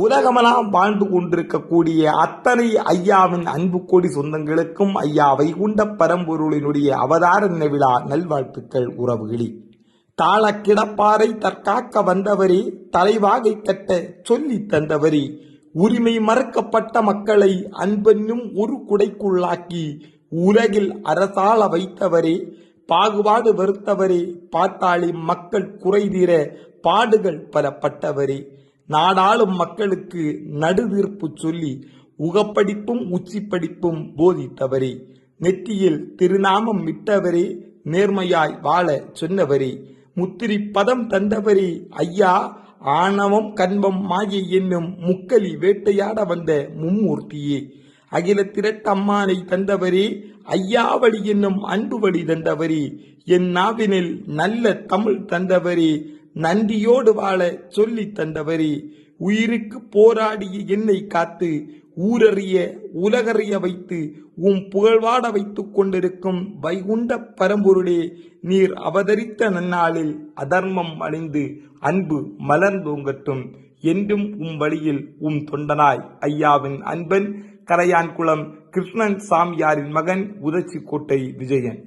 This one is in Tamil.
உலகமெல்லாம் வாழ்ந்து கொண்டிருக்கக்கூடிய அத்தனை ஐயாவின் அன்பு கோடி சொந்தங்களுக்கும் ஐயா வைகுண்ட பரம்பொருளினுடைய அவதார விழா நல்வாழ்த்துக்கள் உறவுகளி. தாள கிடப்பாரை தற்காக்க வந்தவரே, தலைவாகை கட்ட சொல்லி தந்தவரே, உரிமை மறுக்கப்பட்ட மக்களை அன்பென்னும் ஒரு குடைக்குள்ளாக்கி உலகில் அரசாள வைத்தவரே, பாகுபாடு வெறுத்தவரே, பாட்டாளி மக்கள் குறைதீர பாடுகள் பலப்பட்டவரே, நாடாளும் மக்களுக்கு நடுதீர்ப்பு சொல்லி உகப்படிப்பும் உச்சிப்படிப்பும் போதித்தவரே, நெற்றியில் திருநாமம் விட்டவரே, நேர்மையாய் வாழ சொன்னவரே, முத்திரி பதம் தந்தவரே ஐயா, ஆணவம் கண்பம் மாயை என்னும் முக்கலி வேட்டையாட வந்த மும்மூர்த்தியே, அகில திரட்டம்மானை தந்தவரே, ஐயாவடி என்னும் அன்பு வழி தந்தவரே, என் நாவினில் நல்ல தமிழ் தந்தவரே, நன்றியோடு வாழ சொல்லி தந்தவரே, உயிருக்கு போராடிய என்னை காத்து ஊரறிய உலகறிய வைத்து புகழ்வாட வைத்துக் கொண்டிருக்கும் வைகுண்ட பரம்பொருளே, நீர் அவதரித்த நன்னாளில் அதர்மம் அழிந்து அன்பு மலர்ந்தோங்கட்டும். என்றும் வழியில் தொண்டனாய் ஐயாவின் அன்பன், கரையான்குளம் கிருஷ்ணன் சாமியாரின் மகன், உதச்சிக்கோட்டை விஜயன்.